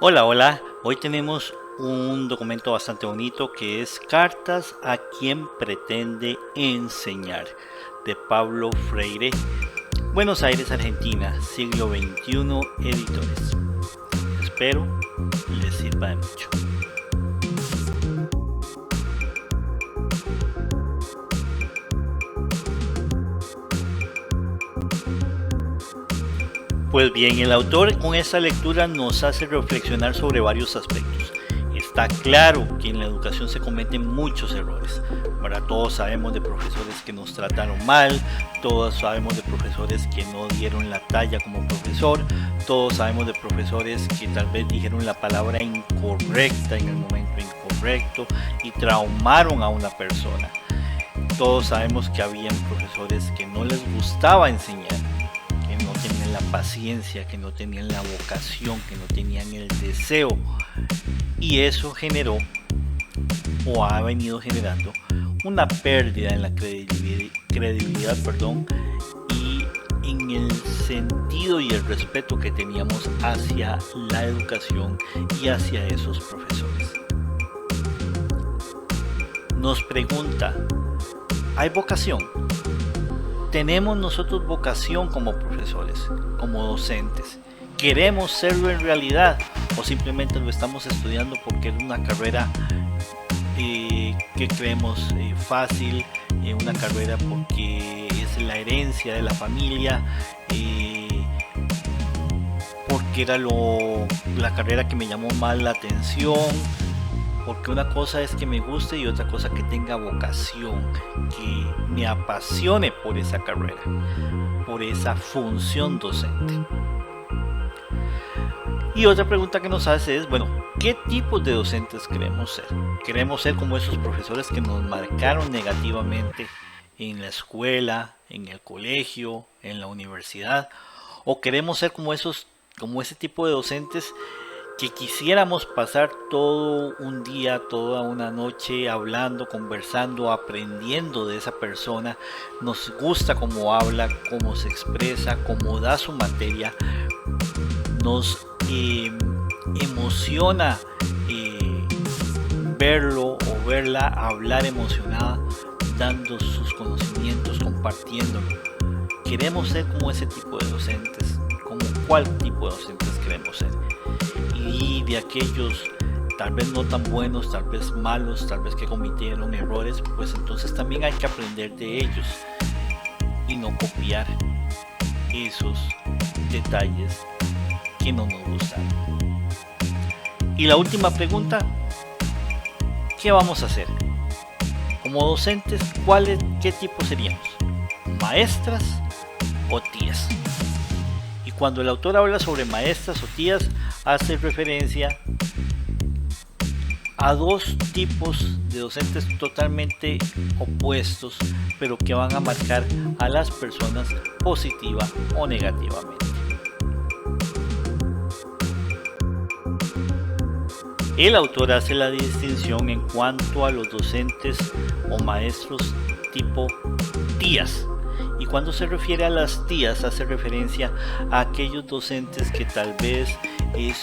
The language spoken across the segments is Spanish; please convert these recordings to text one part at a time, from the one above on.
Hola, hola. Hoy tenemos un documento bastante bonito que es Cartas a quien pretende enseñar, de Pablo Freire, Buenos Aires, Argentina, siglo XXI, editores. Espero les sirva de mucho. Pues bien, el autor con esta lectura nos hace reflexionar sobre varios aspectos. Está claro que en la educación se cometen muchos errores. Ahora todos sabemos de profesores que nos trataron mal, todos sabemos de profesores que no dieron la talla como profesor, todos sabemos de profesores que tal vez dijeron la palabra incorrecta en el momento incorrecto y traumaron a una persona. Todos sabemos que habían profesores que no les gustaba enseñar, que no tenían la paciencia, que no tenían la vocación, que no tenían el deseo, y eso generó o ha venido generando una pérdida en la credibilidad, y en el sentido y el respeto que teníamos hacia la educación y hacia esos profesores. Nos pregunta, ¿hay vocación? ¿Tenemos nosotros vocación como profesores, como docentes? ¿Queremos serlo en realidad o simplemente lo estamos estudiando porque es una carrera que creemos fácil, una carrera porque es la herencia de la familia, porque era la carrera que me llamó más la atención? Porque una cosa es que me guste y otra cosa que tenga vocación, que me apasione por esa carrera, por esa función docente. Y otra pregunta que nos hace es, bueno, ¿qué tipos de docentes queremos ser? ¿Queremos ser como esos profesores que nos marcaron negativamente en la escuela, en el colegio, en la universidad? ¿O queremos ser como ese tipo de docentes que quisiéramos pasar todo un día, toda una noche hablando, conversando, aprendiendo de esa persona? Nos gusta cómo habla, cómo se expresa, cómo da su materia. Nos emociona verlo o verla hablar emocionada, dando sus conocimientos, compartiéndolo. Queremos ser como ese tipo de docentes. ¿Como cuál tipo de docentes queremos ser? Y de aquellos tal vez no tan buenos, tal vez malos, tal vez que cometieron errores, pues entonces también hay que aprender de ellos y no copiar esos detalles que no nos gustan. Y la última pregunta, ¿qué vamos a hacer? Como docentes, ¿qué tipo seríamos? ¿Maestras o tías? Y cuando el autor habla sobre maestras o tías, hace referencia a dos tipos de docentes totalmente opuestos, pero que van a marcar a las personas positiva o negativamente. El autor hace la distinción en cuanto a los docentes o maestros tipo tías. Y cuando se refiere a las tías, hace referencia a aquellos docentes que tal vez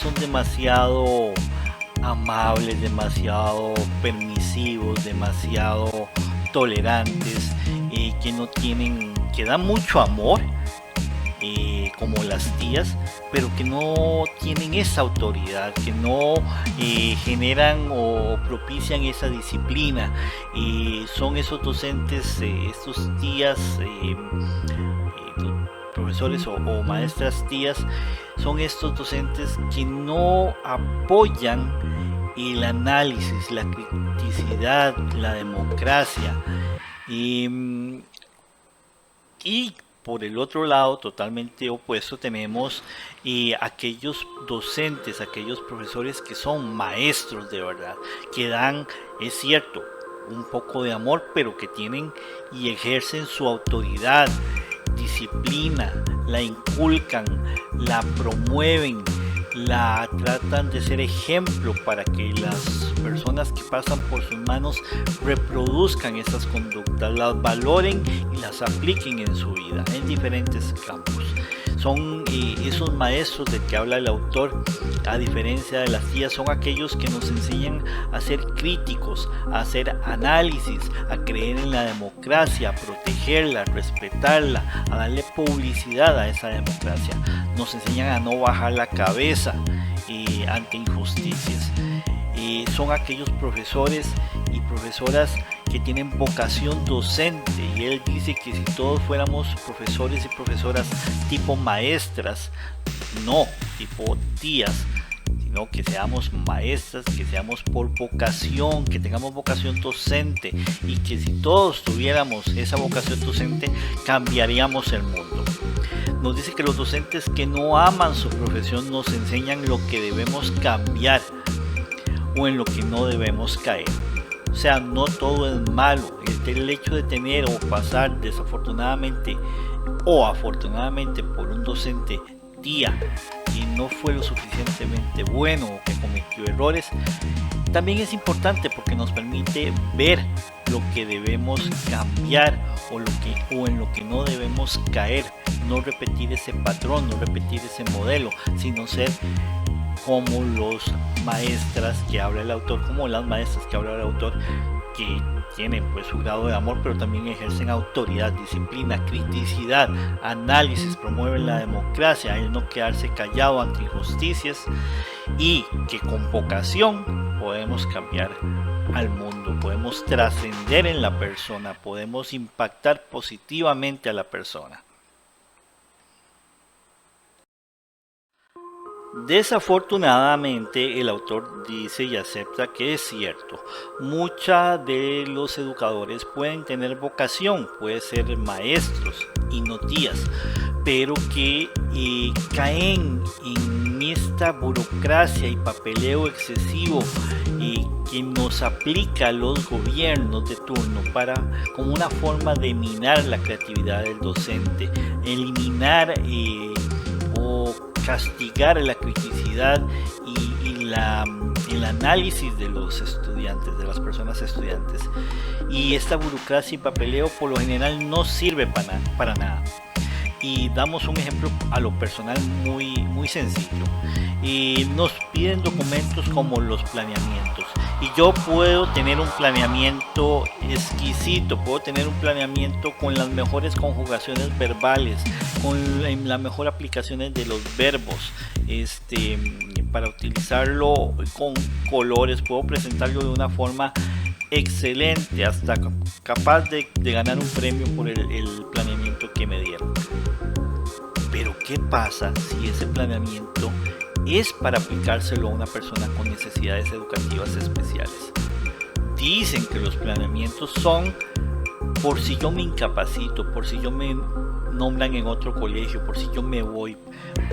son demasiado amables, demasiado permisivos, demasiado tolerantes, que dan mucho amor, como las tías, pero que no tienen esa autoridad, que no generan o propician esa disciplina. Son esos docentes, estos tías, profesores o maestras tías, son estos docentes que no apoyan el análisis, la criticidad, la democracia. Y por el otro lado, totalmente opuesto, tenemos aquellos docentes, aquellos profesores que son maestros de verdad, que dan, es cierto, un poco de amor, pero que tienen y ejercen su autoridad, disciplina, la inculcan, la promueven, la tratan de ser ejemplo para que las personas que pasan por sus manos reproduzcan esas conductas, las valoren y las apliquen en su vida en diferentes campos. Son esos maestros de que habla el autor, a diferencia de las tías, son aquellos que nos enseñan a ser críticos, a hacer análisis, a creer en la democracia, a protegerla, a respetarla, a darle publicidad a esa democracia. Nos enseñan a no bajar la cabeza ante injusticias. Son aquellos profesores y profesoras que tienen vocación docente, y él dice que si todos fuéramos profesores y profesoras tipo maestras, no tipo tías, sino que seamos maestras, que seamos por vocación, que tengamos vocación docente, y que si todos tuviéramos esa vocación docente cambiaríamos el mundo. Nos dice que los docentes que no aman su profesión nos enseñan lo que debemos cambiar o en lo que no debemos caer. O sea, no todo es malo. El hecho de tener o pasar desafortunadamente o afortunadamente por un docente tía y no fue lo suficientemente bueno o que cometió errores, también es importante porque nos permite ver lo que debemos cambiar o en lo que no debemos caer, no repetir ese patrón, no repetir ese modelo, sino ser como los maestras que habla el autor, como las maestras que habla el autor, que tienen pues su grado de amor, pero también ejercen autoridad, disciplina, criticidad, análisis, promueven la democracia, el no quedarse callado ante injusticias, y que con vocación podemos cambiar al mundo, podemos trascender en la persona, podemos impactar positivamente a la persona. Desafortunadamente, el autor dice y acepta que es cierto, muchos de los educadores pueden tener vocación, pueden ser maestros y no tías, pero que caen en esta burocracia y papeleo excesivo que nos aplica los gobiernos de turno como una forma de minar la creatividad del docente, eliminar o castigar la criticidad y el análisis de los estudiantes, de las personas estudiantes. Y esta burocracia y papeleo por lo general no sirve para nada. Y damos un ejemplo a lo personal muy sencillo. Nos piden documentos como los planeamientos, y yo puedo tener un planeamiento exquisito, puedo tener un planeamiento con las mejores conjugaciones verbales, con las mejores aplicaciones de los verbos, para utilizarlo con colores, puedo presentarlo de una forma excelente, hasta capaz de ganar un premio por el planeamiento que me dieron. Pero ¿qué pasa si ese planeamiento es para aplicárselo a una persona con necesidades educativas especiales? Dicen que los planeamientos son por si yo me incapacito, por si yo me nombran en otro colegio, por si yo me voy,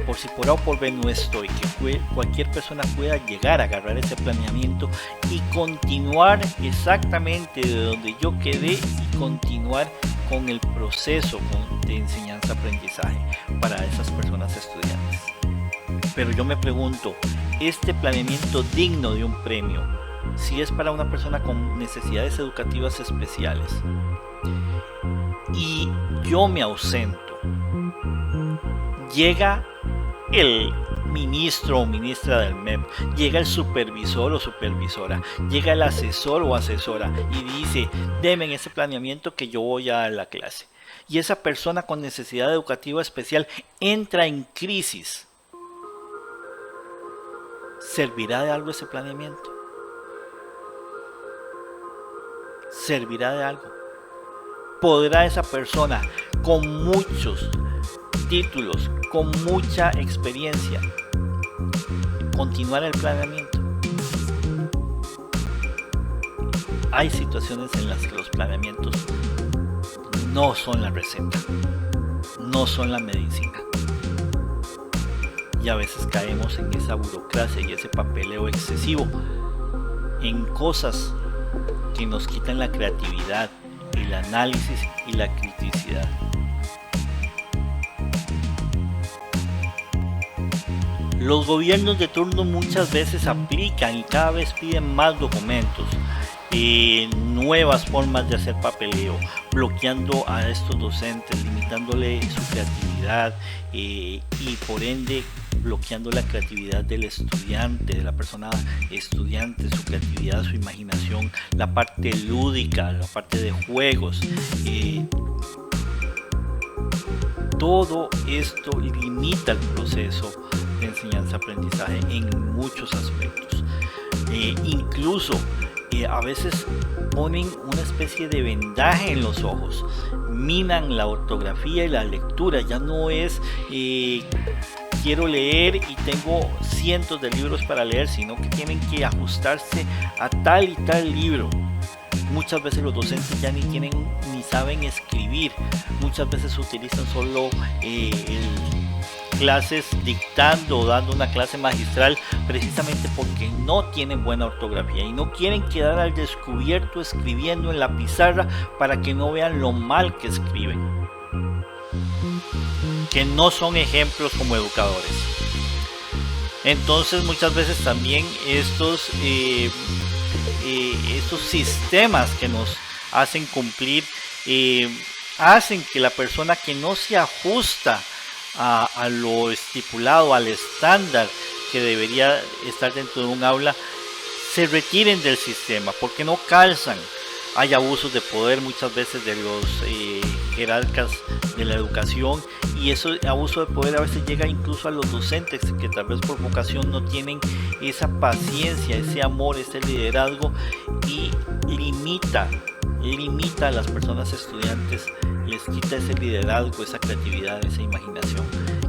por si por A o por B no estoy, que cualquier persona pueda llegar a agarrar ese planeamiento y continuar exactamente de donde yo quedé y continuar con el proceso de enseñanza-aprendizaje para esas personas estudiantes. Pero yo me pregunto, ¿este planeamiento digno de un premio si es para una persona con necesidades educativas especiales y yo me ausento? Llega el ministro o ministra del MEP, llega el supervisor o supervisora, llega el asesor o asesora y dice: denme ese planeamiento que yo voy a dar la clase. Y esa persona con necesidad educativa especial entra en crisis. ¿Servirá de algo ese planeamiento? ¿Servirá de algo? ¿Podrá esa persona con muchos títulos, con mucha experiencia, continuar el planeamiento? Hay situaciones en las que los planeamientos no son la receta, no son la medicina. Y a veces caemos en esa burocracia y ese papeleo excesivo, en cosas que nos quitan la creatividad, el análisis y la criticidad. Los gobiernos de turno muchas veces aplican y cada vez piden más documentos, nuevas formas de hacer papeleo, bloqueando a estos docentes, limitándole su creatividad. creatividad y por ende bloqueando la creatividad del estudiante, de la persona estudiante, su creatividad, su imaginación, la parte lúdica, la parte de juegos. Todo esto limita el proceso de enseñanza-aprendizaje en muchos aspectos. Incluso a veces ponen una especie de vendaje en los ojos, minan la ortografía y la lectura. Ya no es quiero leer y tengo cientos de libros para leer, sino que tienen que ajustarse a tal y tal libro. Muchas veces los docentes ya ni saben escribir, muchas veces utilizan solo clases dictando o dando una clase magistral, precisamente porque no tienen buena ortografía y no quieren quedar al descubierto escribiendo en la pizarra para que no vean lo mal que escriben, que no son ejemplos como educadores. Entonces muchas veces también estos sistemas que nos hacen cumplir hacen que la persona que no se ajusta a lo estipulado, al estándar que debería estar dentro de un aula, se retiren del sistema porque no calzan. Hay abusos de poder muchas veces de los jerarcas de la educación, y ese abuso de poder a veces llega incluso a los docentes que tal vez por vocación no tienen esa paciencia, ese amor, ese liderazgo, y limita a las personas estudiantes, les quita ese liderazgo, esa creatividad, esa imaginación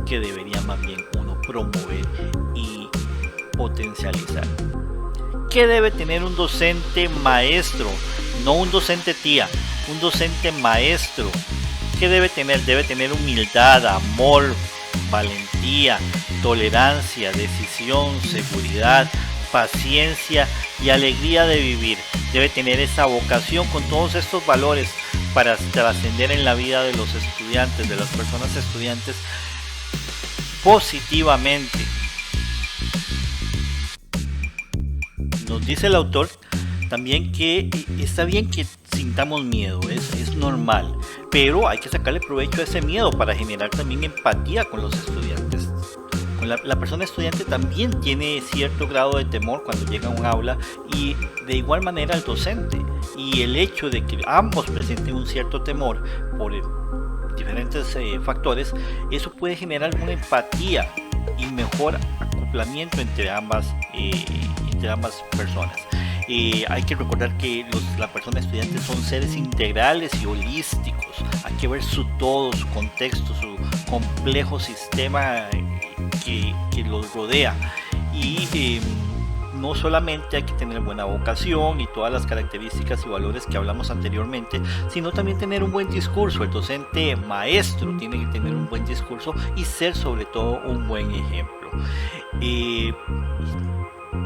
que debería más bien uno promover y potencializar. ¿Qué debe tener un docente maestro? No un docente tía, un docente maestro. ¿Qué debe tener? Debe tener humildad, amor, valentía, tolerancia, decisión, seguridad, paciencia y alegría de vivir. Debe tener esa vocación con todos estos valores para trascender en la vida de los estudiantes, de las personas estudiantes, positivamente. Nos dice el autor también que está bien que sintamos miedo, es normal, pero hay que sacarle provecho a ese miedo para generar también empatía con los estudiantes. La persona estudiante también tiene cierto grado de temor cuando llega a un aula, y de igual manera el docente, y el hecho de que ambos presenten un cierto temor por diferentes factores, eso puede generar una empatía y mejor acoplamiento entre ambas personas. Hay que recordar que la persona estudiante son seres integrales y holísticos. Hay que ver su todo, su contexto, su complejo sistema que los rodea, y no solamente hay que tener buena vocación y todas las características y valores que hablamos anteriormente, sino también tener un buen discurso. El docente maestro tiene que tener un buen discurso y ser sobre todo un buen ejemplo.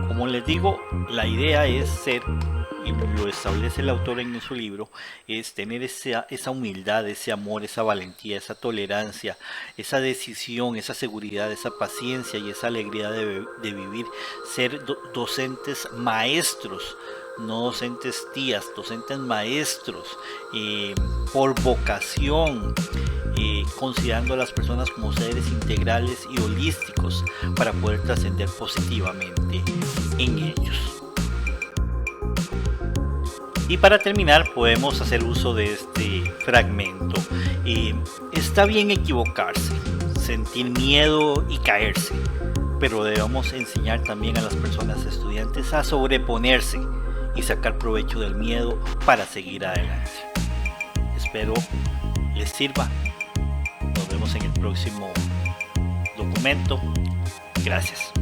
Como les digo, la idea es ser, y lo establece el autor en su libro, es tener esa humildad, ese amor, esa valentía, esa tolerancia, esa decisión, esa seguridad, esa paciencia y esa alegría de vivir, ser docentes maestros, no docentes tías, docentes maestros, por vocación, considerando a las personas como seres integrales y holísticos para poder trascender positivamente en ellos. Y para terminar, podemos hacer uso de este fragmento. Está bien equivocarse, sentir miedo y caerse, pero debemos enseñar también a las personas estudiantes a sobreponerse y sacar provecho del miedo para seguir adelante. Espero les sirva. Nos vemos en el próximo documento. Gracias.